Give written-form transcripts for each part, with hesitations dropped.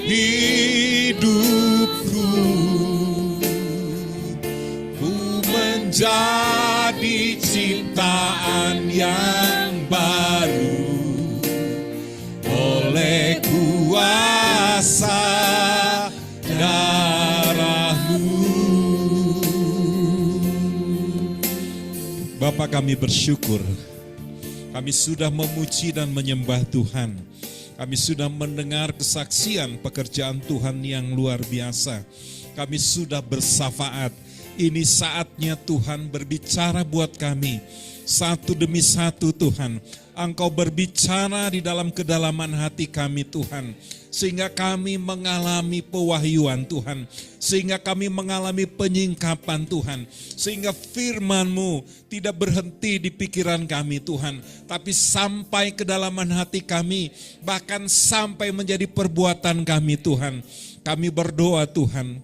hidupku. Ku menjadi ciptaan yang baru oleh kuasa darah-Mu. Bapa, kami bersyukur. Kami sudah memuji dan menyembah Tuhan. Kami sudah mendengar kesaksian pekerjaan Tuhan yang luar biasa. Kami sudah bersafaat. Ini saatnya Tuhan berbicara buat kami. Satu demi satu Tuhan. Engkau berbicara di dalam kedalaman hati kami Tuhan. Sehingga kami mengalami pewahyuan Tuhan. Sehingga kami mengalami penyingkapan Tuhan. Sehingga firman-Mu tidak berhenti di pikiran kami Tuhan. Tapi sampai kedalaman hati kami. Bahkan sampai menjadi perbuatan kami Tuhan. Kami berdoa Tuhan.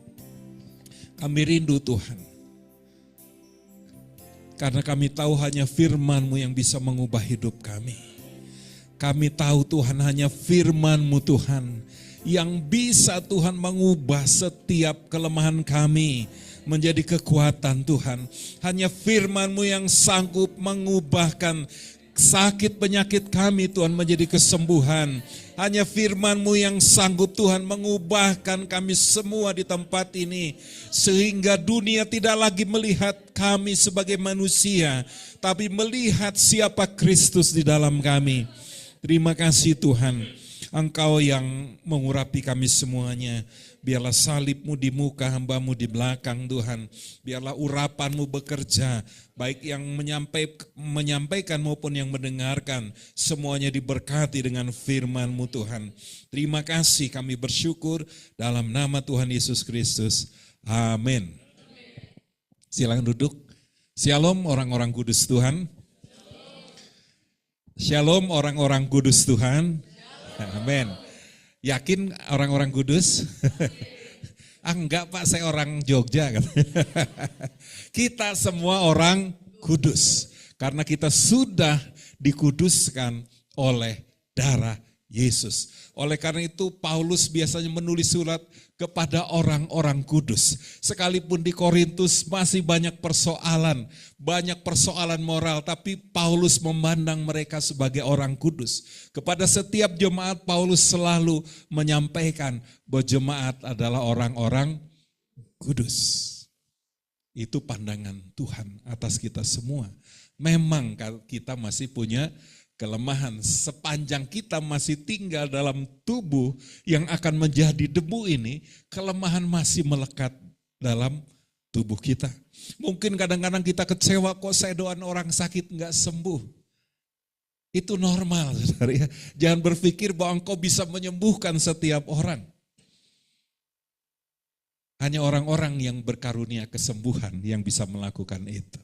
Kami rindu Tuhan. Karena kami tahu hanya firman-Mu yang bisa mengubah hidup kami. Kami tahu Tuhan hanya firman-Mu Tuhan yang bisa Tuhan mengubah setiap kelemahan kami menjadi kekuatan Tuhan. Hanya firman-Mu yang sanggup mengubahkan sakit penyakit kami Tuhan menjadi kesembuhan. Hanya firman-Mu yang sanggup Tuhan mengubahkan kami semua di tempat ini. Sehingga dunia tidak lagi melihat kami sebagai manusia. Tapi melihat siapa Kristus di dalam kami. Terima kasih Tuhan. Engkau yang mengurapi kami semuanya. Biarlah salib-Mu di muka, hamba-Mu di belakang Tuhan. Biarlah urapan-Mu bekerja. Baik yang menyampaikan maupun yang mendengarkan. Semuanya diberkati dengan firman-Mu Tuhan. Terima kasih, kami bersyukur dalam nama Tuhan Yesus Kristus. Amin. Silakan duduk. Shalom orang-orang kudus Tuhan. Shalom orang-orang kudus Tuhan. Amin. Yakin orang-orang kudus? Enggak Pak, saya orang Jogja. Kita semua orang kudus. Karena kita sudah dikuduskan oleh darah Yesus. Oleh karena itu Paulus biasanya menulis surat kepada orang-orang kudus. Sekalipun di Korintus masih banyak persoalan moral, tapi Paulus memandang mereka sebagai orang kudus. Kepada setiap jemaat Paulus selalu menyampaikan bahwa jemaat adalah orang-orang kudus. Itu pandangan Tuhan atas kita semua. Memang kita masih punya kelemahan. Sepanjang kita masih tinggal dalam tubuh yang akan menjadi debu ini, kelemahan masih melekat dalam tubuh kita. Mungkin kadang-kadang kita kecewa, kok saya doain orang sakit enggak sembuh. Itu normal, saudara ya. Jangan berpikir bahwa engkau bisa menyembuhkan setiap orang. Hanya orang-orang yang berkarunia kesembuhan yang bisa melakukan itu.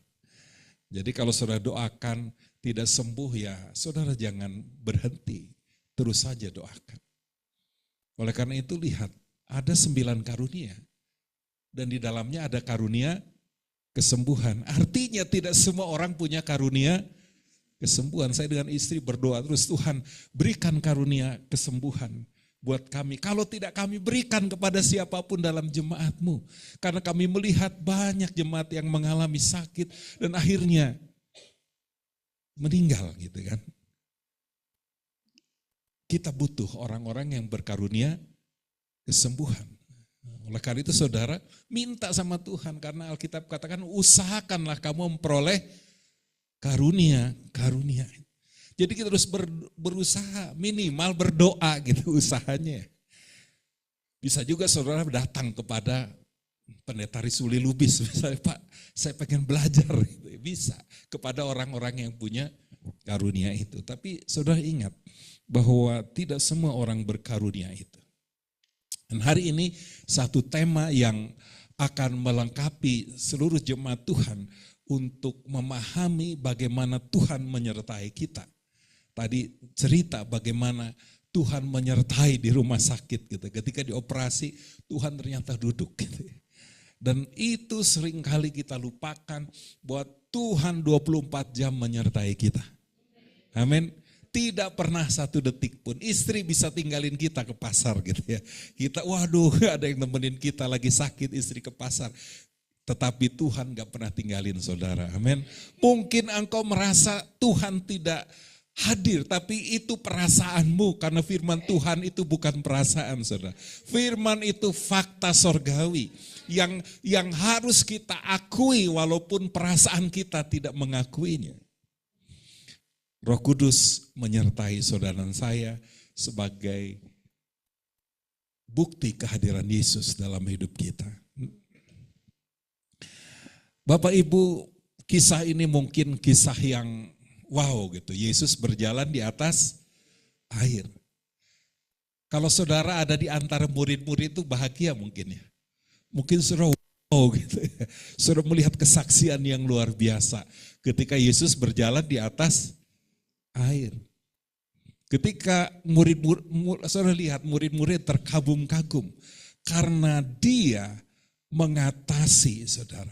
Jadi kalau saudara doakan tidak sembuh, ya saudara jangan berhenti, terus saja doakan. Oleh karena itu lihat, ada 9 karunia dan di dalamnya ada karunia kesembuhan. Artinya tidak semua orang punya karunia kesembuhan. Saya dengan istri berdoa terus, Tuhan berikan karunia kesembuhan buat kami. Kalau tidak kami berikan kepada siapapun dalam jemaat-Mu. Karena kami melihat banyak jemaat yang mengalami sakit dan akhirnya meninggal gitu kan. Kita butuh orang-orang yang berkarunia kesembuhan. Oleh karena itu saudara, minta sama Tuhan karena Alkitab katakan usahakanlah kamu memperoleh karunia. Jadi kita harus berusaha, minimal berdoa gitu usahanya. Bisa juga saudara datang kepada pendeta Risuli Lubis, misalnya Pak saya pengen belajar, gitu. Bisa kepada orang-orang yang punya karunia itu. Tapi saudara ingat bahwa tidak semua orang berkarunia itu. Dan hari ini satu tema yang akan melengkapi seluruh jemaat Tuhan untuk memahami bagaimana Tuhan menyertai kita. Tadi cerita bagaimana Tuhan menyertai di rumah sakit gitu. Ketika dioperasi Tuhan ternyata duduk gitu. Dan itu seringkali kita lupakan bahwa Tuhan 24 jam menyertai kita. Amin. tidak pernah satu detik pun. Istri bisa tinggalin kita ke pasar gitu ya. Kita waduh ada yang nemenin kita lagi sakit, istri ke pasar. Tetapi Tuhan gak pernah tinggalin saudara, amin. Mungkin engkau merasa Tuhan tidak hadir, tapi itu perasaanmu, karena firman Tuhan itu bukan perasaan saudara. Firman itu fakta sorgawi yang harus kita akui walaupun perasaan kita tidak mengakuinya. Roh Kudus menyertai saudara dan saya sebagai bukti kehadiran Yesus dalam hidup kita. Bapak Ibu, kisah ini mungkin kisah yang wow gitu. Yesus berjalan di atas air. Kalau saudara ada di antara murid-murid itu bahagia mungkin ya. Mungkin saudara wow gitu ya. Saudara melihat kesaksian yang luar biasa ketika Yesus berjalan di atas air. Ketika saudara lihat murid-murid terkagum-kagum karena dia mengatasi saudara.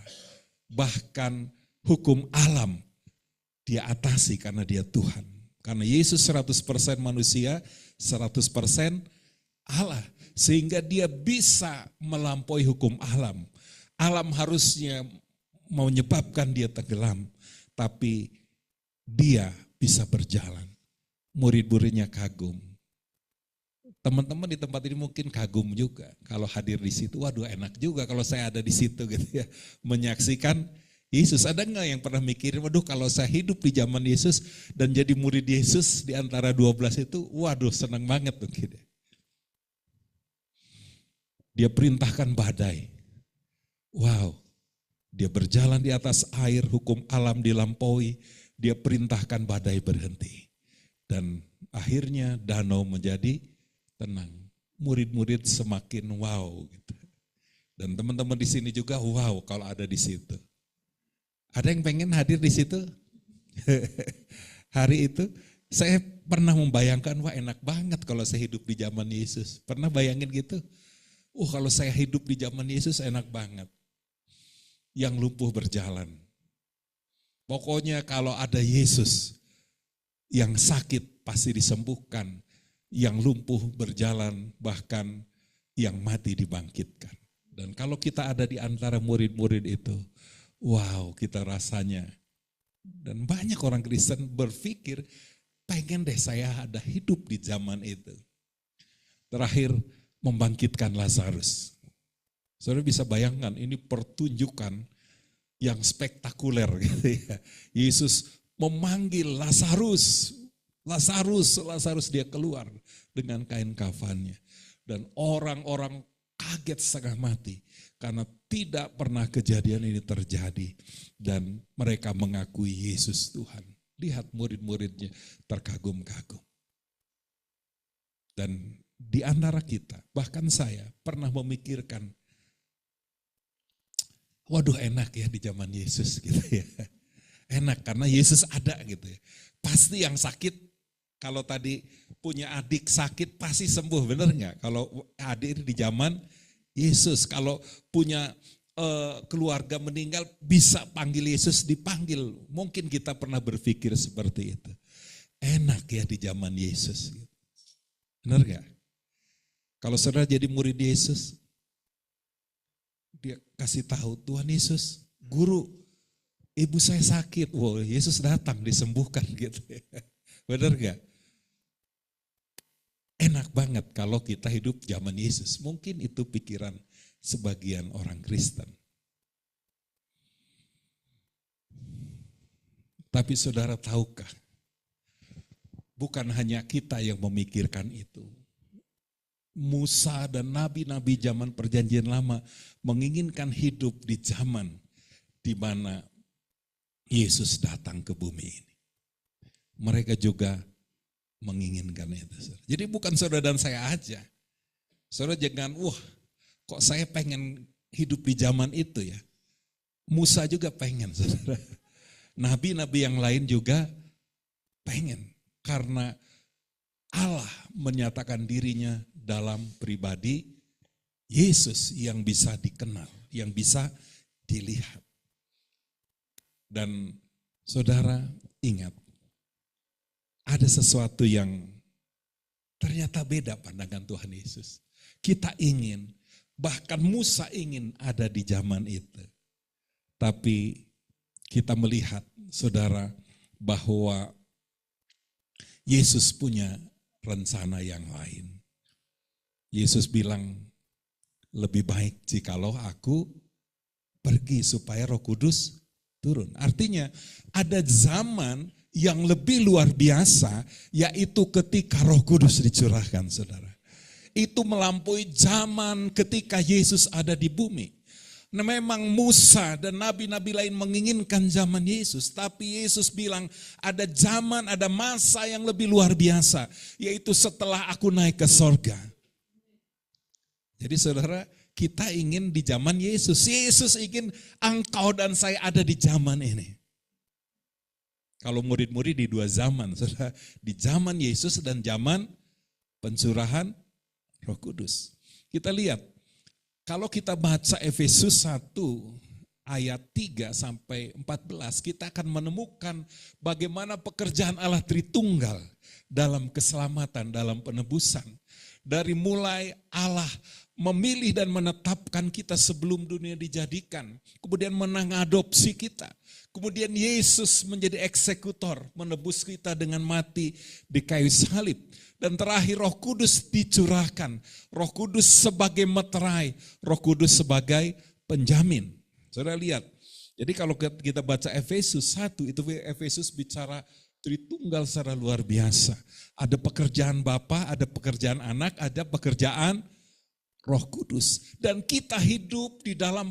Bahkan hukum alam dia atasi karena dia Tuhan. Karena Yesus 100% manusia, 100% Allah. Sehingga dia bisa melampaui hukum alam. Alam harusnya menyebabkan dia tenggelam. Tapi dia bisa berjalan. Murid-muridnya kagum. Teman-teman di tempat ini mungkin kagum juga. Kalau hadir di situ, waduh enak juga kalau saya ada di situ gitu ya. Menyaksikan Yesus. Ada nggak yang pernah mikirin, waduh kalau saya hidup di zaman Yesus dan jadi murid Yesus di antara 12 itu, waduh senang banget mungkin. Dia perintahkan badai. Wow, dia berjalan di atas air, hukum alam dilampaui, dia perintahkan badai berhenti. Dan akhirnya danau menjadi tenang. Murid-murid semakin wow gitu. Dan teman-teman di sini juga wow kalau ada di situ. Ada yang pengen hadir di situ? Hari itu saya pernah membayangkan, wah enak banget kalau saya hidup di zaman Yesus. Pernah bayangin gitu? Kalau saya hidup di zaman Yesus enak banget. Yang lumpuh berjalan. Pokoknya kalau ada Yesus, yang sakit pasti disembuhkan. Yang lumpuh berjalan, bahkan yang mati dibangkitkan. Dan kalau kita ada di antara murid-murid itu, wow kita rasanya. Dan banyak orang Kristen berpikir, pengen deh saya ada hidup di zaman itu. Terakhir, membangkitkan Lazarus. Saudara bisa bayangkan, ini pertunjukan yang spektakuler gitu ya. Yesus memanggil Lazarus. Lazarus dia keluar dengan kain kafannya. Dan orang-orang kaget setengah mati karena tidak pernah kejadian ini terjadi. Dan mereka mengakui Yesus Tuhan. Lihat murid-muridnya terkagum-kagum. Dan di antara kita, bahkan saya pernah memikirkan, waduh enak ya di zaman Yesus gitu ya. Enak karena Yesus ada gitu ya. Pasti yang sakit, kalau tadi punya adik sakit pasti sembuh, benar nggak? Kalau adik di zaman Yesus, kalau punya keluarga meninggal bisa panggil Yesus, dipanggil. Mungkin kita pernah berpikir seperti itu. Enak ya di zaman Yesus. Benar nggak? Kalau saudara jadi murid Yesus, dia kasih tahu Tuhan Yesus, guru, ibu saya sakit. Wow, Yesus datang disembuhkan gitu. Benar nggak? Enak banget kalau kita hidup zaman Yesus. Mungkin itu pikiran sebagian orang Kristen. Tapi saudara tahukah, bukan hanya kita yang memikirkan itu. Musa dan nabi-nabi zaman perjanjian lama menginginkan hidup di zaman di mana Yesus datang ke bumi ini. Mereka juga menginginkan itu. Jadi bukan saudara dan saya aja. Saudara jangan, kok saya pengen hidup di zaman itu ya. Musa juga pengen, saudara. Nabi-nabi yang lain juga pengen. Karena Allah menyatakan dirinya dalam pribadi Yesus yang bisa dikenal, yang bisa dilihat. Dan saudara ingat, ada sesuatu yang ternyata beda pandangan Tuhan Yesus. Kita ingin, bahkan Musa ingin ada di zaman itu. Tapi kita melihat, saudara, bahwa Yesus punya rencana yang lain. Yesus bilang, lebih baik jikalau aku pergi supaya Roh Kudus turun. Artinya ada zaman yang lebih luar biasa, yaitu ketika Roh Kudus dicurahkan, saudara. Itu melampaui zaman ketika Yesus ada di bumi. Nah, memang Musa dan nabi-nabi lain menginginkan zaman Yesus, tapi Yesus bilang ada zaman, ada masa yang lebih luar biasa, yaitu setelah aku naik ke sorga. Jadi saudara, kita ingin di zaman Yesus. Yesus ingin engkau dan saya ada di zaman ini. Kalau murid-murid di dua zaman, saudara, di zaman Yesus dan zaman pencurahan Roh Kudus. Kita lihat, kalau kita baca Efesus 1 ayat 3 sampai 14, kita akan menemukan bagaimana pekerjaan Allah Tritunggal dalam keselamatan, dalam penebusan. Dari mulai Allah memilih dan menetapkan kita sebelum dunia dijadikan, kemudian mengadopsi kita, kemudian Yesus menjadi eksekutor, menebus kita dengan mati di kayu salib, dan terakhir Roh Kudus dicurahkan, Roh Kudus sebagai meterai, Roh Kudus sebagai penjamin. Saudara lihat, jadi kalau kita baca Efesus 1, itu Efesus bicara Tritunggal secara luar biasa. Ada pekerjaan Bapa, ada pekerjaan Anak, ada pekerjaan Roh Kudus. Dan kita hidup di dalam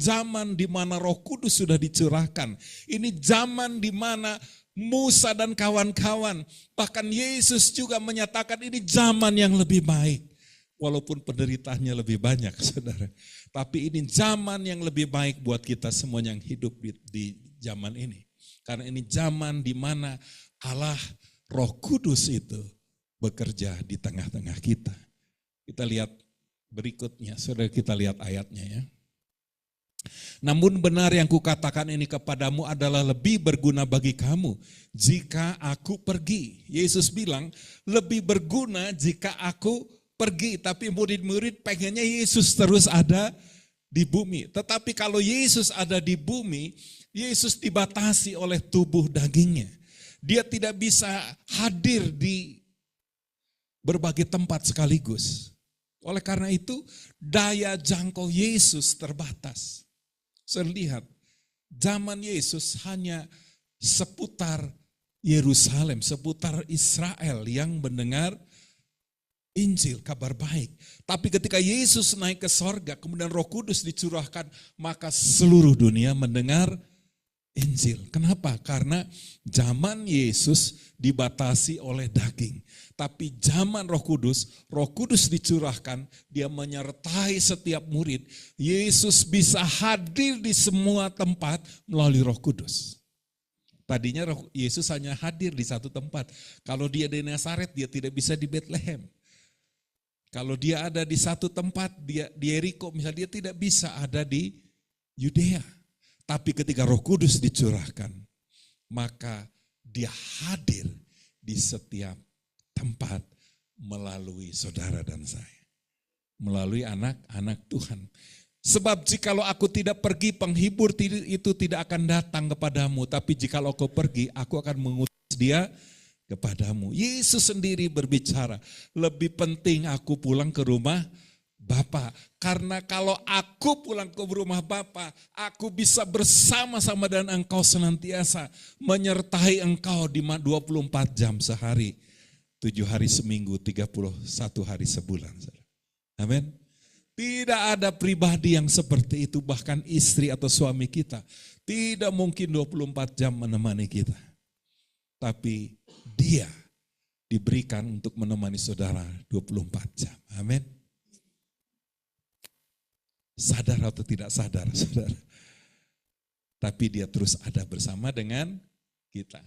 zaman di mana Roh Kudus sudah dicurahkan. Ini zaman di mana Musa dan kawan-kawan, bahkan Yesus juga menyatakan ini zaman yang lebih baik. Walaupun penderitaannya lebih banyak, saudara. Tapi ini zaman yang lebih baik buat kita semua yang hidup di zaman ini. Karena ini zaman di mana Allah Roh Kudus itu bekerja di tengah-tengah kita. Kita lihat berikutnya, saudara, kita lihat ayatnya ya. Namun benar yang kukatakan ini kepadamu adalah lebih berguna bagi kamu jika aku pergi. Yesus bilang lebih berguna jika aku pergi, tapi murid-murid pengennya Yesus terus ada di bumi. Tetapi kalau Yesus ada di bumi, Yesus dibatasi oleh tubuh dagingnya. Dia tidak bisa hadir di berbagai tempat sekaligus. Oleh karena itu, daya jangkau Yesus terbatas. Saya lihat, zaman Yesus hanya seputar Yerusalem, seputar Israel yang mendengar Injil, kabar baik. Tapi ketika Yesus naik ke sorga, kemudian Roh Kudus dicurahkan, maka seluruh dunia mendengar Injil. Kenapa? Karena zaman Yesus dibatasi oleh daging. Tapi zaman Roh Kudus dicurahkan, dia menyertai setiap murid. Yesus bisa hadir di semua tempat melalui Roh Kudus. Tadinya Yesus hanya hadir di satu tempat. Kalau dia di Nazaret, dia tidak bisa di Bethlehem. Kalau dia ada di satu tempat, dia di Yeriko, misalnya dia tidak bisa ada di Yudea. Tapi ketika Roh Kudus dicurahkan, maka dia hadir di setiap tempat melalui saudara dan saya. Melalui anak-anak Tuhan. Sebab jikalau aku tidak pergi, penghibur itu tidak akan datang kepadamu. Tapi jikalau aku pergi, aku akan mengutus dia kepadamu. Yesus sendiri berbicara, lebih penting aku pulang ke rumah Bapa. Karena kalau aku pulang ke rumah Bapa, aku bisa bersama-sama dengan engkau senantiasa, menyertai engkau di 24 jam sehari, 7 hari seminggu, 31 hari sebulan. Amin. Tidak ada pribadi yang seperti itu, bahkan istri atau suami kita tidak mungkin 24 jam menemani kita. Tapi dia diberikan untuk menemani saudara 24 jam. Amin. Sadar atau tidak sadar, saudara. Tapi dia terus ada bersama dengan kita.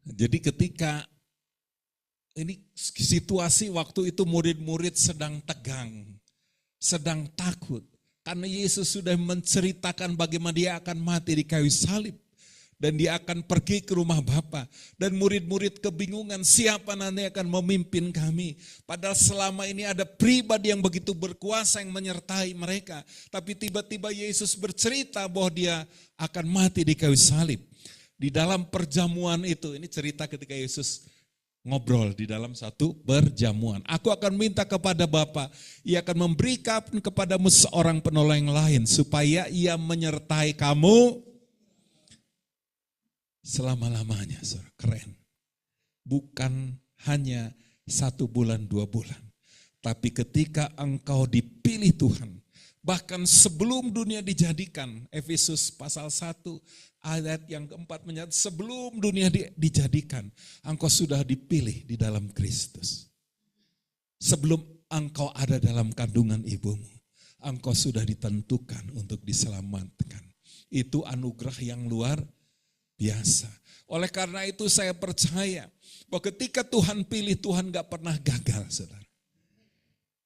Jadi ketika ini situasi waktu itu murid-murid sedang tegang, sedang takut. Karena Yesus sudah menceritakan bagaimana dia akan mati di kayu salib. Dan dia akan pergi ke rumah Bapa. Dan murid-murid kebingungan siapa nanti akan memimpin kami. Padahal selama ini ada pribadi yang begitu berkuasa yang menyertai mereka. Tapi tiba-tiba Yesus bercerita bahwa dia akan mati di kayu salib. Di dalam perjamuan itu, ini cerita ketika Yesus ngobrol di dalam satu perjamuan. Aku akan minta kepada Bapa, ia akan memberikan kepadamu seorang penolong lain supaya ia menyertai kamu selama-lamanya. Keren. Bukan hanya 1 bulan, 2 bulan. Tapi ketika engkau dipilih Tuhan, bahkan sebelum dunia dijadikan, Efesus pasal 1 ayat yang keempat menyatakan sebelum dunia dijadikan, engkau sudah dipilih di dalam Kristus. Sebelum engkau ada dalam kandungan ibumu, engkau sudah ditentukan untuk diselamatkan. Itu anugerah yang luar biasa. Oleh karena itu saya percaya bahwa ketika Tuhan pilih, Tuhan gak pernah gagal, saudara.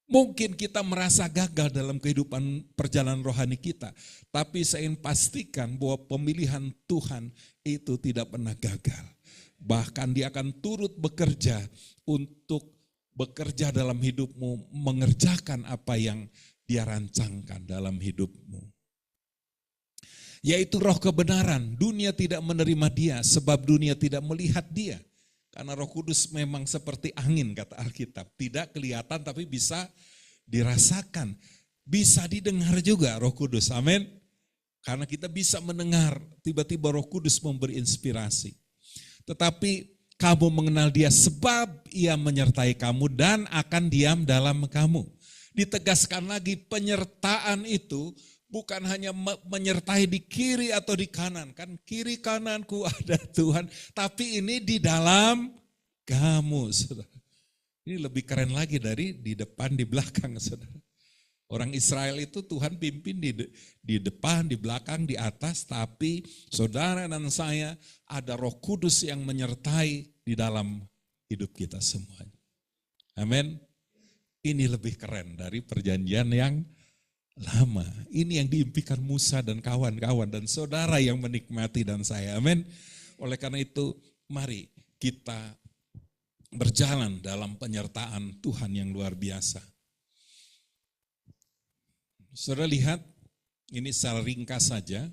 Mungkin kita merasa gagal dalam kehidupan perjalanan rohani kita, tapi saya ingin pastikan bahwa pemilihan Tuhan itu tidak pernah gagal. Bahkan dia akan turut bekerja untuk bekerja dalam hidupmu, mengerjakan apa yang dia rancangkan dalam hidupmu. Yaitu roh kebenaran, dunia tidak menerima dia sebab dunia tidak melihat dia. Karena Roh Kudus memang seperti angin kata Alkitab, tidak kelihatan tapi bisa dirasakan, bisa didengar juga Roh Kudus, amin. Karena kita bisa mendengar, tiba-tiba Roh Kudus memberi inspirasi. Tetapi kamu mengenal dia sebab ia menyertai kamu dan akan diam dalam kamu. Ditegaskan lagi penyertaan itu bukan hanya menyertai di kiri atau di kanan. Kan kiri kananku ada Tuhan. Tapi ini di dalam kamu. Saudara. Ini lebih keren lagi dari di depan, di belakang. Saudara. Orang Israel itu Tuhan pimpin di depan, di belakang, di atas. Tapi saudara dan saya ada Roh Kudus yang menyertai di dalam hidup kita semuanya. Amin. Ini lebih keren dari perjanjian yang lama. Ini yang diimpikan Musa dan kawan-kawan dan saudara yang menikmati dan saya. Amin. Oleh karena itu mari kita berjalan dalam penyertaan Tuhan yang luar biasa. Saudara lihat, ini secara ringkas saja.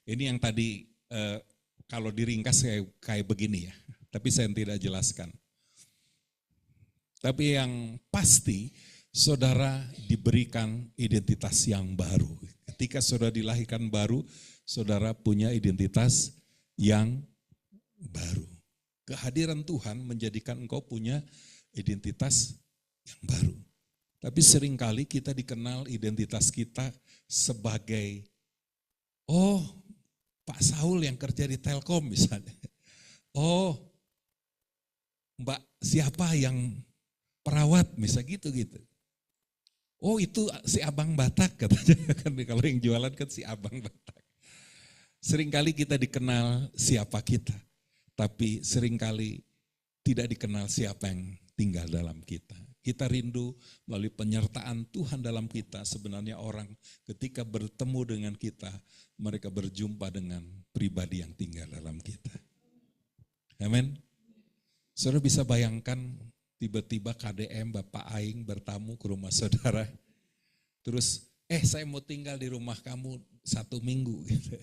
Ini yang tadi kalau diringkas kayak begini ya. Tapi saya tidak jelaskan. Tapi yang pasti saudara diberikan identitas yang baru. Ketika saudara dilahirkan baru, saudara punya identitas yang baru. Kehadiran Tuhan menjadikan engkau punya identitas yang baru. Tapi seringkali kita dikenal identitas kita sebagai, oh Pak Saul yang kerja di Telkom misalnya. Oh Mbak siapa yang perawat misalnya gitu-gitu. Oh itu si Abang Batak katanya, kan kalau yang jualan kan si Abang Batak. Seringkali kita dikenal siapa kita, tapi seringkali tidak dikenal siapa yang tinggal dalam kita. Kita rindu melalui penyertaan Tuhan dalam kita, sebenarnya orang ketika bertemu dengan kita, mereka berjumpa dengan pribadi yang tinggal dalam kita. Amin. Saudara bisa bayangkan, tiba-tiba KDM Bapak Aing bertamu ke rumah saudara. Terus, saya mau tinggal di rumah kamu 1 minggu. Gitu.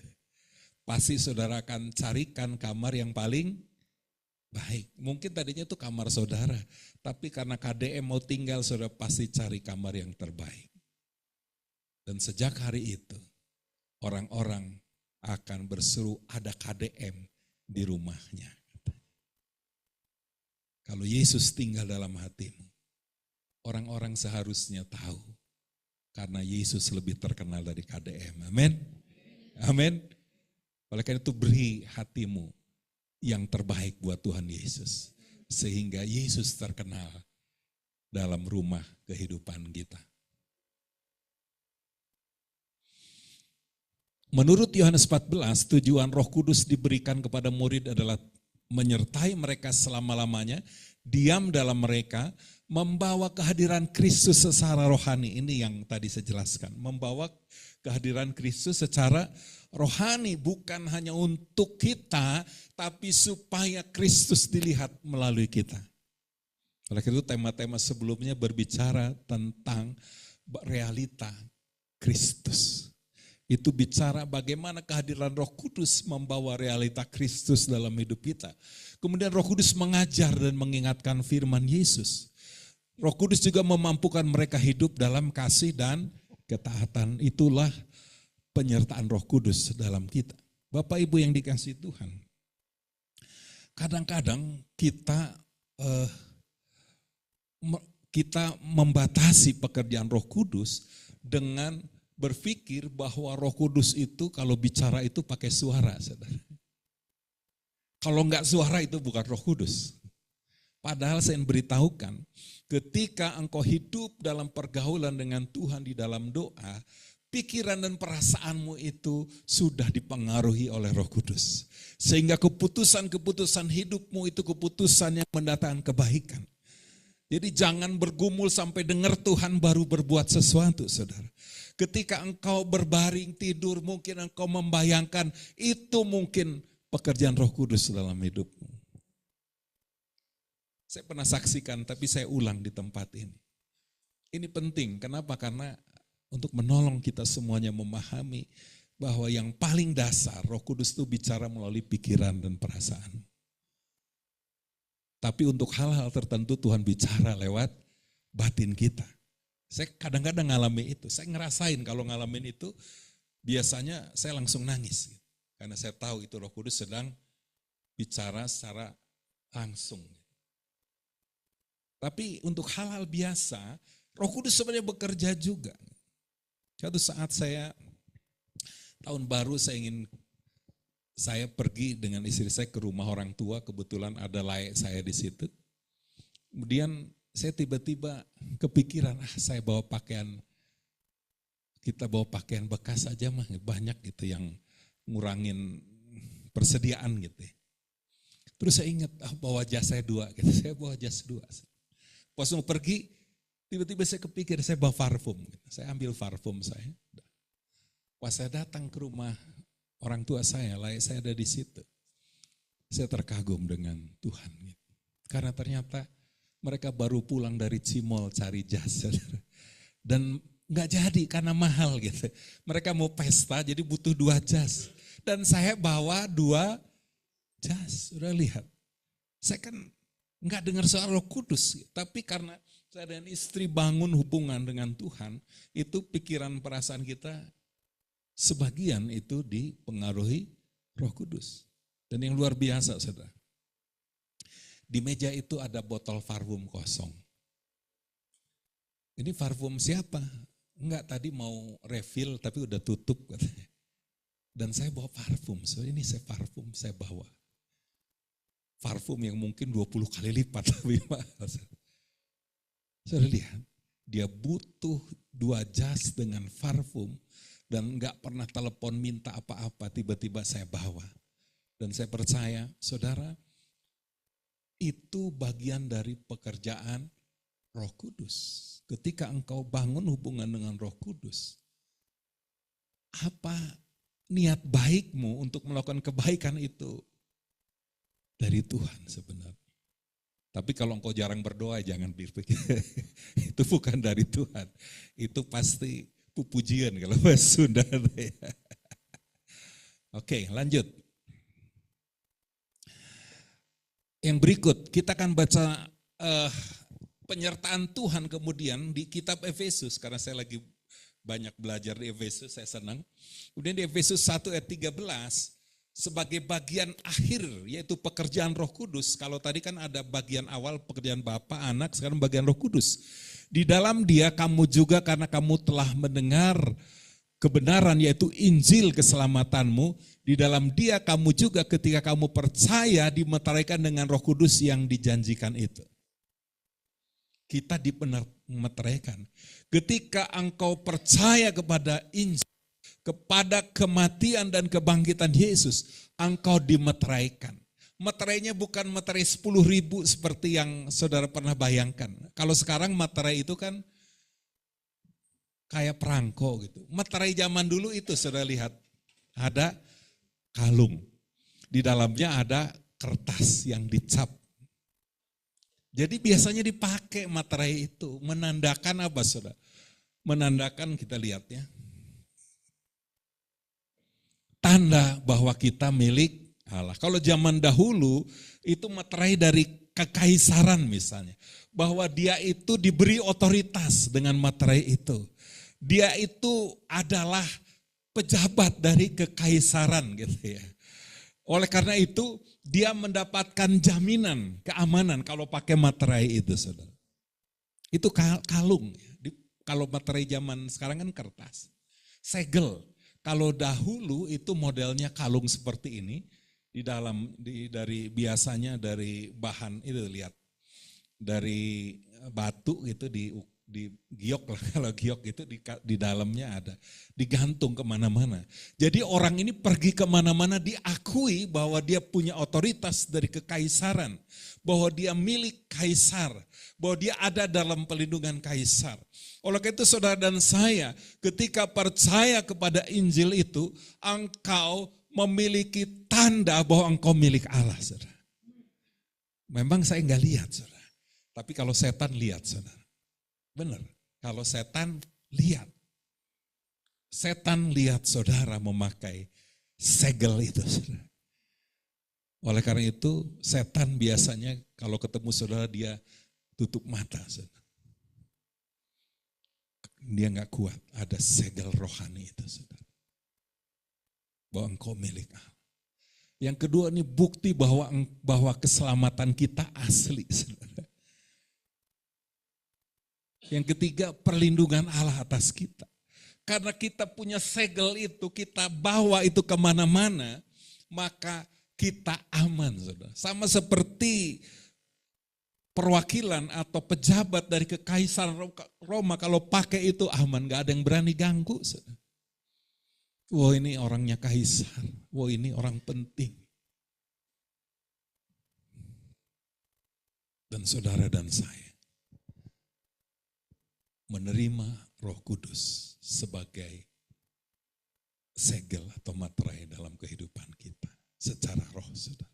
Pasti saudara akan carikan kamar yang paling baik. Mungkin tadinya itu kamar saudara. Tapi karena KDM mau tinggal, saudara pasti cari kamar yang terbaik. Dan sejak hari itu, orang-orang akan berseru ada KDM di rumahnya. Kalau Yesus tinggal dalam hatimu, orang-orang seharusnya tahu. Karena Yesus lebih terkenal dari KDM. Amin. Amin. Oleh karena itu beri hatimu yang terbaik buat Tuhan Yesus. Sehingga Yesus terkenal dalam rumah kehidupan kita. Menurut Yohanes 14, tujuan Roh Kudus diberikan kepada murid adalah menyertai mereka selama-lamanya, diam dalam mereka, membawa kehadiran Kristus secara rohani. Ini yang tadi saya jelaskan, membawa kehadiran Kristus secara rohani, bukan hanya untuk kita, tapi supaya Kristus dilihat melalui kita. Oleh karena itu tema-tema sebelumnya berbicara tentang realita Kristus. Itu bicara bagaimana kehadiran Roh Kudus membawa realita Kristus dalam hidup kita. Kemudian Roh Kudus mengajar dan mengingatkan firman Yesus. Roh Kudus juga memampukan mereka hidup dalam kasih dan ketaatan. Itulah penyertaan Roh Kudus dalam kita. Bapak Ibu yang dikasihi Tuhan, kadang-kadang kita membatasi pekerjaan Roh Kudus dengan berpikir bahwa Roh Kudus itu kalau bicara itu pakai suara, saudara. Kalau enggak suara itu bukan Roh Kudus. Padahal saya beritahukan, ketika engkau hidup dalam pergaulan dengan Tuhan di dalam doa, pikiran dan perasaanmu itu sudah dipengaruhi oleh Roh Kudus. Sehingga keputusan-keputusan hidupmu itu keputusan yang mendatangkan kebaikan. Jadi jangan bergumul sampai dengar Tuhan baru berbuat sesuatu, saudara. Ketika engkau berbaring tidur, mungkin engkau membayangkan itu mungkin pekerjaan Roh Kudus dalam hidupmu. Saya pernah saksikan, tapi saya ulang di tempat ini. Ini penting, kenapa? Karena untuk menolong kita semuanya memahami bahwa yang paling dasar Roh Kudus itu bicara melalui pikiran dan perasaan. Tapi untuk hal-hal tertentu Tuhan bicara lewat batin kita. Saya kadang-kadang ngalami itu, saya ngerasain kalau ngalamin itu biasanya saya langsung nangis. Karena saya tahu itu Roh Kudus sedang bicara secara langsung. Tapi untuk hal-hal biasa, Roh Kudus sebenarnya bekerja juga. Suatu saat tahun baru saya pergi dengan istri saya ke rumah orang tua, kebetulan ada layak saya di situ. Kemudian saya tiba-tiba kepikiran, saya bawa kita bawa pakaian bekas aja mah banyak gitu yang ngurangin persediaan gitu. Terus saya ingat, bawa jas saya 2, gitu. Saya bawa jas 2. Pas mau pergi, tiba-tiba saya kepikir saya bawa parfum. Saya ambil parfum saya. Pas saya datang ke rumah orang tua saya, layak saya ada di situ. Saya terkagum dengan Tuhan. Karena ternyata mereka baru pulang dari Cimol cari jas. Dan nggak jadi karena mahal gitu. Mereka mau pesta jadi butuh 2 jas. Dan saya bawa 2 jas. Udah lihat. Saya kan nggak dengar soal Roh Kudus, tapi karena saya dan istri bangun hubungan dengan Tuhan, itu pikiran perasaan kita sebagian itu dipengaruhi Roh Kudus. Dan yang luar biasa, saudara, di meja itu ada botol parfum kosong. Ini parfum siapa? Enggak, tadi mau refill tapi udah tutup katanya. Dan saya bawa parfum, so ini parfum saya bawa. Parfum yang mungkin 20 kali lipat lebih mahal. Saya lihat, dia butuh 2 jas dengan parfum dan enggak pernah telepon minta apa-apa, tiba-tiba saya bawa. Dan saya percaya, saudara, itu bagian dari pekerjaan Roh Kudus. Ketika engkau bangun hubungan dengan Roh Kudus, apa niat baikmu untuk melakukan kebaikan itu dari Tuhan sebenarnya. Tapi kalau engkau jarang berdoa, jangan berpikir itu bukan dari Tuhan. Itu pasti pujian kalau bahasa Sunda. Oke, lanjut. Yang berikut, kita akan baca penyertaan Tuhan kemudian di kitab Efesus. Karena saya lagi banyak belajar di Efesus, saya senang. Kemudian di Efesus 1 ayat 13, sebagai bagian akhir yaitu pekerjaan Roh Kudus. Kalau tadi kan ada bagian awal pekerjaan Bapa, Anak, sekarang bagian Roh Kudus. Di dalam Dia kamu juga karena kamu telah mendengar kebenaran yaitu Injil keselamatanmu. Di dalam Dia kamu juga ketika kamu percaya dimeteraikan dengan Roh Kudus yang dijanjikan itu. Kita dimeteraikan. Ketika engkau percaya kepada Injil, kepada kematian dan kebangkitan Yesus, engkau dimeteraikan. Meterainya bukan meterai 10.000 seperti yang saudara pernah bayangkan. Kalau sekarang meterai itu kan kayak perangko gitu. Materai zaman dulu itu sudah lihat, ada kalung. Di dalamnya ada kertas yang dicap. Jadi biasanya dipakai materai itu, menandakan apa saudara? Menandakan kita lihat ya, tanda bahwa kita milik Allah. Kalau zaman dahulu itu materai dari kekaisaran misalnya, bahwa dia itu diberi otoritas dengan materai itu. Dia itu adalah pejabat dari kekaisaran gitu ya. Oleh karena itu dia mendapatkan jaminan keamanan kalau pakai materai itu saudara. Itu kalung. Kalau materai zaman sekarang kan kertas. Segel. Kalau dahulu itu modelnya kalung seperti ini. Dari biasanya dari bahan itu lihat. Dari batu gitu di giok lah, kalau giok itu di dalamnya ada, digantung kemana-mana. Jadi orang ini pergi kemana-mana diakui bahwa dia punya otoritas dari kekaisaran, bahwa dia milik kaisar, bahwa dia ada dalam pelindungan kaisar. Oleh karena itu saudara dan saya ketika percaya kepada Injil itu, engkau memiliki tanda bahwa engkau milik Allah saudara. Memang saya enggak lihat saudara, tapi kalau setan lihat saudara. Benar, kalau setan lihat. Setan lihat saudara memakai segel itu. Saudara. Oleh karena itu setan biasanya kalau ketemu saudara dia tutup mata. Saudara. Dia gak kuat, ada segel rohani itu. Saudara. Bahwa engkau milik Allah. Yang kedua ini bukti bahwa keselamatan kita asli. Saudara. Yang ketiga, perlindungan Allah atas kita. Karena kita punya segel itu, kita bawa itu kemana-mana, maka kita aman. Saudara. Sama seperti perwakilan atau pejabat dari kekaisaran Roma, kalau pakai itu aman, gak ada yang berani ganggu. Saudara. Wah ini orangnya kaisar, wah ini orang penting. Dan saudara dan saya menerima Roh Kudus sebagai segel atau materai dalam kehidupan kita secara roh, saudara.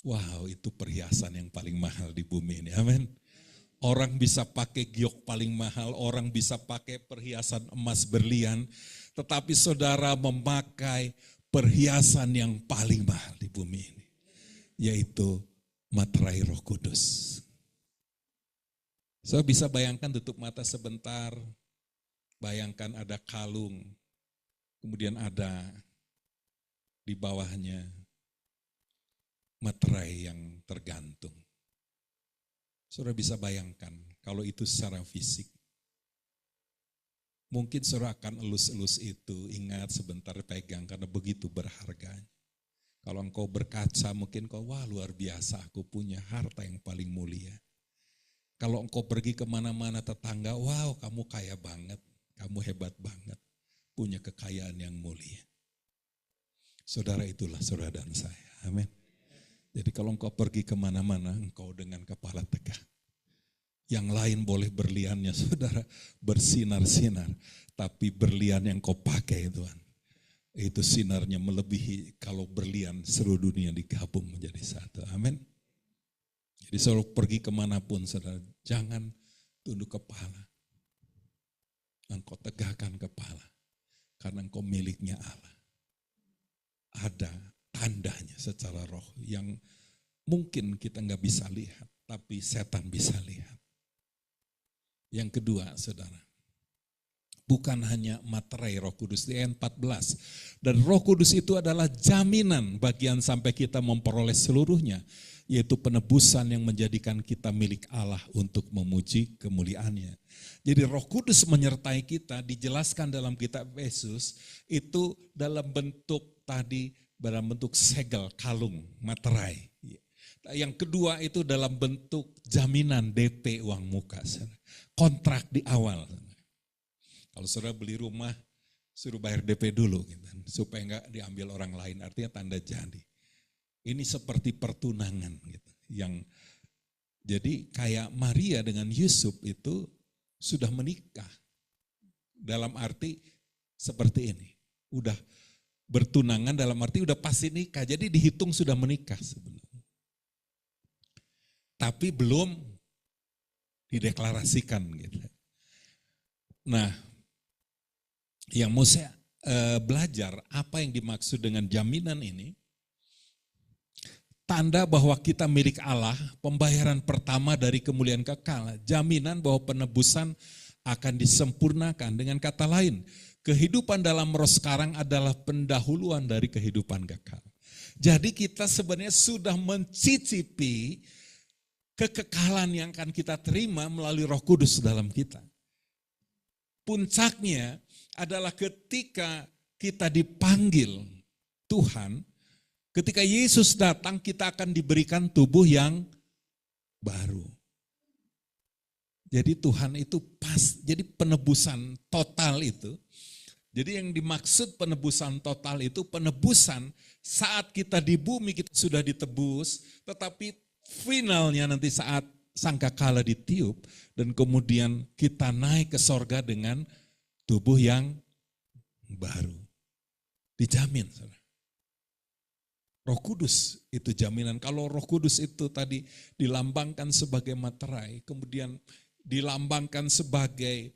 Wow, itu perhiasan yang paling mahal di bumi ini, amin. Orang bisa pakai giok paling mahal, orang bisa pakai perhiasan emas berlian, tetapi saudara memakai perhiasan yang paling mahal di bumi ini, yaitu materai Roh Kudus. So bisa bayangkan tutup mata sebentar, bayangkan ada kalung, kemudian ada di bawahnya materai yang tergantung. Saudara bisa bayangkan kalau itu secara fisik. Mungkin saudara akan elus-elus itu, ingat sebentar pegang karena begitu berharganya. Kalau engkau berkaca mungkin kau, wah luar biasa aku punya harta yang paling mulia. Kalau engkau pergi kemana-mana tetangga, wow kamu kaya banget, kamu hebat banget, punya kekayaan yang mulia. Saudara itulah saudara dan saya, amin. Jadi kalau engkau pergi kemana-mana, engkau dengan kepala tegak. Yang lain boleh berliannya saudara bersinar-sinar, tapi berlian yang kau pakai Tuhan, itu sinarnya melebihi kalau berlian seluruh dunia digabung menjadi satu, amin. Jadi selalu pergi kemanapun saudara, jangan tunduk kepala. Engkau tegakkan kepala, karena engkau miliknya Allah. Ada tandanya secara roh yang mungkin kita nggak bisa lihat, tapi setan bisa lihat. Yang kedua saudara, bukan hanya materai Roh Kudus di ayat 14. Dan Roh Kudus itu adalah jaminan bagian sampai kita memperoleh seluruhnya, yaitu penebusan yang menjadikan kita milik Allah untuk memuji kemuliaannya. Jadi Roh Kudus menyertai kita, dijelaskan dalam kitab Efesus, itu dalam bentuk segel, kalung, materai. Yang kedua itu dalam bentuk jaminan DP uang muka, kontrak di awal. Kalau saudara beli rumah, suruh bayar DP dulu, gitu, supaya enggak diambil orang lain, artinya tanda jadi. Ini seperti pertunangan, gitu. Jadi kayak Maria dengan Yusuf itu sudah menikah, Dalam arti seperti ini. Udah bertunangan dalam arti udah pasti nikah. Jadi dihitung sudah menikah sebenarnya. Tapi belum dideklarasikan gitu. Nah, yang mau saya belajar apa yang dimaksud dengan jaminan ini. Tanda bahwa kita milik Allah, pembayaran pertama dari kemuliaan kekal, jaminan bahwa penebusan akan disempurnakan. Dengan kata lain, kehidupan dalam roh sekarang adalah pendahuluan dari kehidupan kekal. Jadi kita sebenarnya sudah mencicipi kekekalan yang akan kita terima melalui Roh Kudus dalam kita. Puncaknya adalah ketika kita dipanggil Tuhan. Ketika Yesus datang, kita akan diberikan tubuh yang baru. Jadi Tuhan itu jadi penebusan total itu. Jadi yang dimaksud penebusan total itu penebusan saat kita di bumi kita sudah ditebus, tetapi finalnya nanti saat sangkakala ditiup dan kemudian kita naik ke sorga dengan tubuh yang baru. Dijamin, saudara. Roh Kudus itu jaminan. Kalau Roh Kudus itu tadi dilambangkan sebagai materai, kemudian dilambangkan sebagai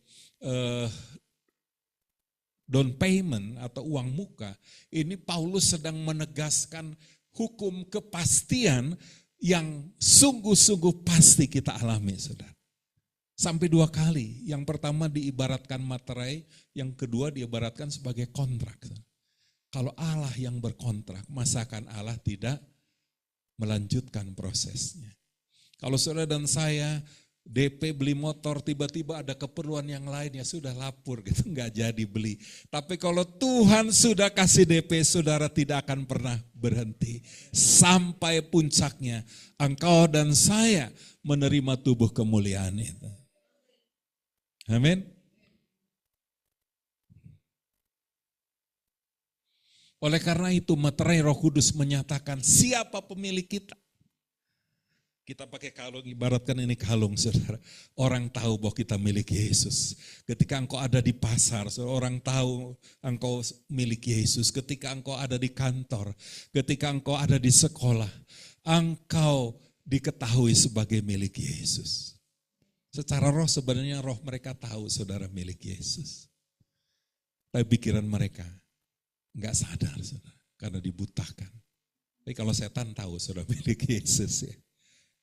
down payment atau uang muka, ini Paulus sedang menegaskan hukum kepastian yang sungguh-sungguh pasti kita alami, saudara. Sampai 2 kali. Yang pertama diibaratkan materai, yang kedua diibaratkan sebagai kontrak. Kalau Allah yang berkontrak, masakan Allah tidak melanjutkan prosesnya. Kalau saudara dan saya DP beli motor, tiba-tiba ada keperluan yang lain, ya sudah lapor gitu, nggak jadi beli. Tapi kalau Tuhan sudah kasih DP, saudara tidak akan pernah berhenti. Sampai puncaknya, engkau dan saya menerima tubuh kemuliaan itu. Amin. Oleh karena itu materai Roh Kudus menyatakan siapa pemilik kita. Kita pakai kalung, ibaratkan ini kalung, saudara. Orang tahu bahwa kita milik Yesus. Ketika engkau ada di pasar, orang tahu engkau milik Yesus. Ketika engkau ada di kantor, ketika engkau ada di sekolah, engkau diketahui sebagai milik Yesus. Secara roh sebenarnya roh mereka tahu saudara milik Yesus. Tapi pikiran mereka enggak sadar, saudara, karena dibutakan. Tapi kalau setan tahu saudara milik Yesus, ya,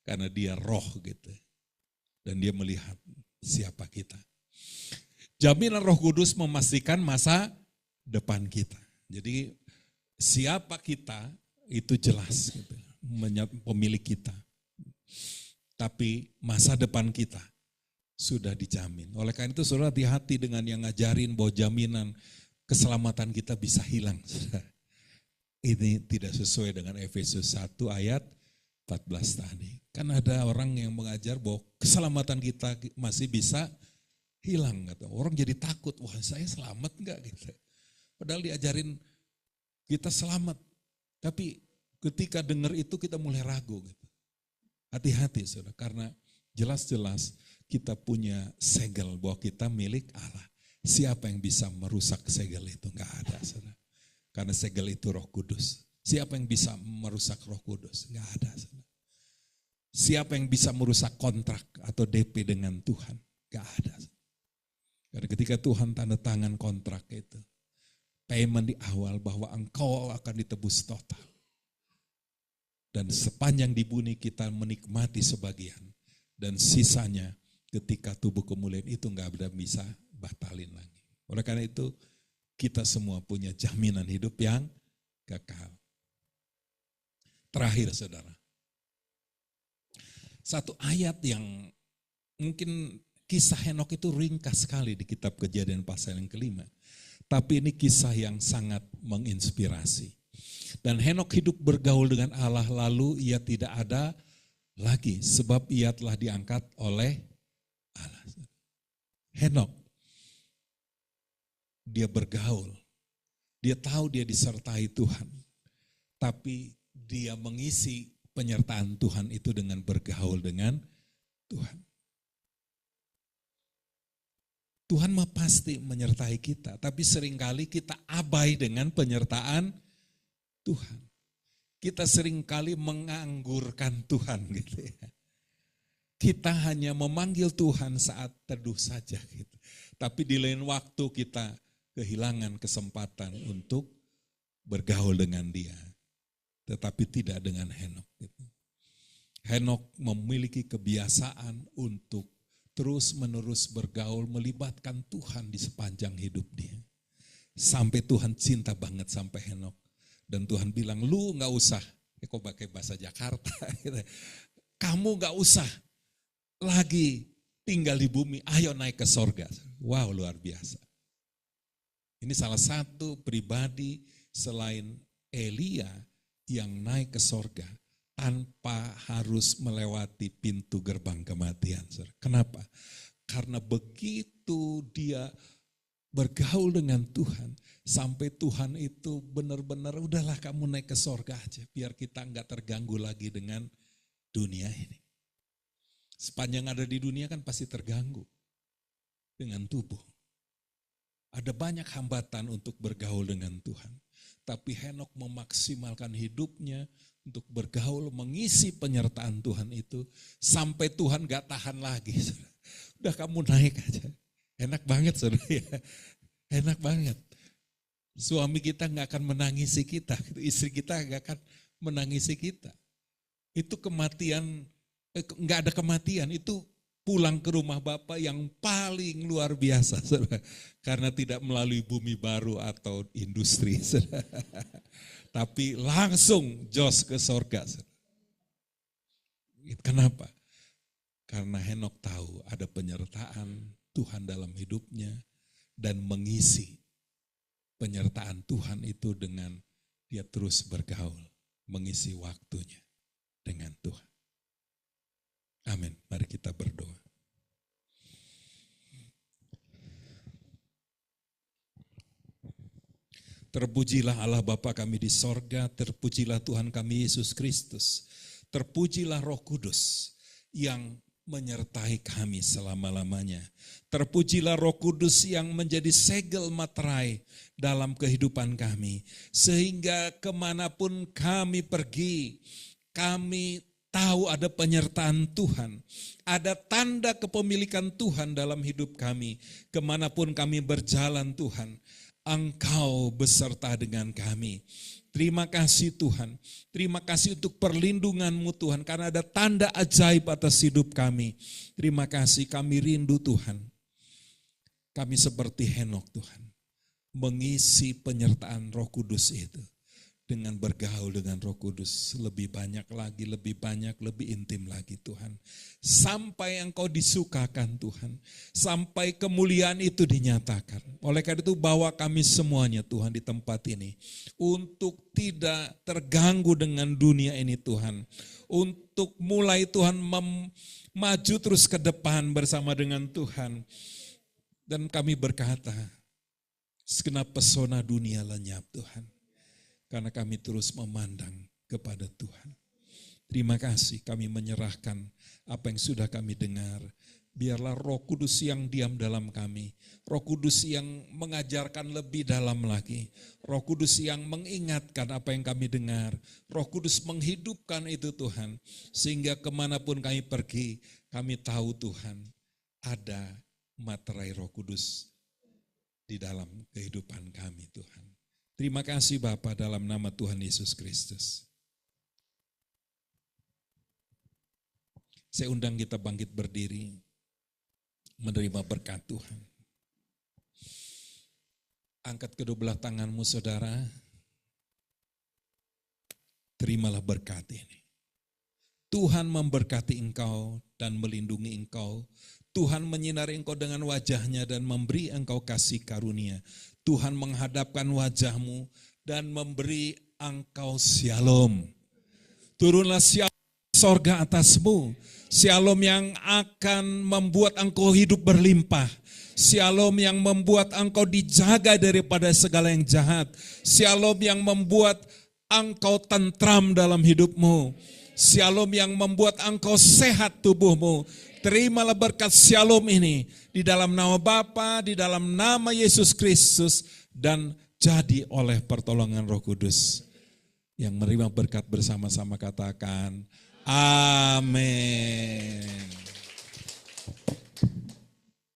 karena dia roh gitu, dan dia melihat siapa kita. Jaminan Roh Kudus memastikan masa depan kita. Jadi siapa kita itu jelas, gitu, pemilik kita. Tapi masa depan kita sudah dijamin. Oleh karena itu saudara hati-hati dengan yang ngajarin bahwa jaminan keselamatan kita bisa hilang. Ini tidak sesuai dengan Efesus 1 ayat 14 tadi. Kan ada orang yang mengajar bahwa keselamatan kita masih bisa hilang. Orang jadi takut, wah saya selamat enggak gitu. Padahal diajarin kita selamat. Tapi ketika dengar itu kita mulai ragu gitu. Hati-hati saudara, karena jelas-jelas kita punya segel bahwa kita milik Allah. Siapa yang bisa merusak segel itu? Enggak ada, saudara. Karena segel itu Roh Kudus. Siapa yang bisa merusak Roh Kudus? Enggak ada, saudara. Siapa yang bisa merusak kontrak atau DP dengan Tuhan? Enggak ada. Saudara. Karena ketika Tuhan tanda tangan kontrak itu, payment di awal bahwa engkau akan ditebus total. Dan sepanjang di bumi kita menikmati sebagian. Dan sisanya ketika tubuh kemuliaan itu enggak bisa batalin lagi. Oleh karena itu kita semua punya jaminan hidup yang kekal. Terakhir saudara, satu ayat yang mungkin kisah Henok itu ringkas sekali di kitab Kejadian pasal yang kelima. Tapi ini kisah yang sangat menginspirasi. Dan Henok hidup bergaul dengan Allah lalu ia tidak ada lagi sebab ia telah diangkat oleh Allah. Henok, dia bergaul, dia tahu dia disertai Tuhan, tapi dia mengisi penyertaan Tuhan itu dengan bergaul dengan Tuhan. Tuhan mah pasti menyertai kita, tapi seringkali kita abai dengan penyertaan Tuhan. Kita seringkali menganggurkan Tuhan gitu ya. Kita hanya memanggil Tuhan saat teduh saja gitu. Tapi di lain waktu kita kehilangan kesempatan untuk bergaul dengan Dia. Tetapi tidak dengan Henok gitu. Henok memiliki kebiasaan untuk terus-menerus bergaul, melibatkan Tuhan di sepanjang hidup dia. Sampai Tuhan cinta banget sampai Henok. Dan Tuhan bilang, lu gak usah, kok pakai bahasa Jakarta, kamu gak usah lagi tinggal di bumi, ayo naik ke sorga. Wow, luar biasa. Ini salah satu pribadi selain Elia yang naik ke sorga tanpa harus melewati pintu gerbang kematian. Kenapa? Karena begitu dia bergaul dengan Tuhan, sampai Tuhan itu benar-benar udahlah kamu naik ke sorga aja, biar kita nggak terganggu lagi dengan dunia ini. Sepanjang ada di dunia kan pasti terganggu dengan tubuh. Ada banyak hambatan untuk bergaul dengan Tuhan. Tapi Henok memaksimalkan hidupnya untuk bergaul, mengisi penyertaan Tuhan itu, sampai Tuhan gak tahan lagi. Udah kamu naik aja. Enak banget saudara ya. Enak banget. Suami kita gak akan menangisi kita, istri kita gak akan menangisi kita. Itu kematian, gak ada kematian, itu pulang ke rumah Bapa yang paling luar biasa, saudara. Karena tidak melalui bumi baru atau industri, saudara. Tapi langsung jos ke sorga. Saudara. Kenapa? Karena Henok tahu ada penyertaan Tuhan dalam hidupnya dan mengisi penyertaan Tuhan itu dengan dia terus bergaul, mengisi waktunya dengan Tuhan. Amin. Mari kita berdoa. Terpujilah Allah Bapa kami di sorga, terpujilah Tuhan kami Yesus Kristus, terpujilah Roh Kudus yang menyertai kami selama-lamanya. Terpujilah Roh Kudus yang menjadi segel materai dalam kehidupan kami, sehingga kemanapun kami pergi, kami tahu ada penyertaan Tuhan, ada tanda kepemilikan Tuhan dalam hidup kami. Kemanapun kami berjalan Tuhan, Engkau beserta dengan kami. Terima kasih Tuhan, terima kasih untuk perlindungan-Mu Tuhan, karena ada tanda ajaib atas hidup kami. Terima kasih, kami rindu Tuhan. Kami seperti Henok Tuhan, mengisi penyertaan Roh Kudus itu. Dengan bergaul dengan Roh Kudus lebih banyak lagi, lebih banyak, lebih intim lagi Tuhan. Sampai Engkau disukakan Tuhan, sampai kemuliaan itu dinyatakan. Oleh karena itu bawa kami semuanya Tuhan di tempat ini, untuk tidak terganggu dengan dunia ini Tuhan. Untuk mulai Tuhan maju terus ke depan bersama dengan Tuhan. Dan kami berkata, segenap pesona dunia lenyap Tuhan. Karena kami terus memandang kepada Tuhan. Terima kasih, kami menyerahkan apa yang sudah kami dengar. Biarlah Roh Kudus yang diam dalam kami. Roh Kudus yang mengajarkan lebih dalam lagi. Roh Kudus yang mengingatkan apa yang kami dengar. Roh Kudus menghidupkan itu Tuhan. Sehingga kemanapun kami pergi, kami tahu Tuhan ada materai Roh Kudus di dalam kehidupan kami Tuhan. Terima kasih Bapa dalam nama Tuhan Yesus Kristus. Saya undang kita bangkit berdiri, menerima berkat Tuhan. Angkat kedua belah tanganmu saudara, terimalah berkat ini. Tuhan memberkati engkau dan melindungi engkau. Tuhan menyinari engkau dengan wajahnya dan memberi engkau kasih karunia. Tuhan menghadapkan wajahmu dan memberi engkau shalom. Turunlah shalom sorga atasmu. Shalom yang akan membuat engkau hidup berlimpah. Shalom yang membuat engkau dijaga daripada segala yang jahat. Shalom yang membuat engkau tentram dalam hidupmu. Shalom yang membuat engkau sehat tubuhmu. Terimalah berkat shalom ini di dalam nama Bapa, di dalam nama Yesus Kristus, dan jadi oleh pertolongan Roh Kudus. Yang menerima berkat bersama-sama katakan, amin.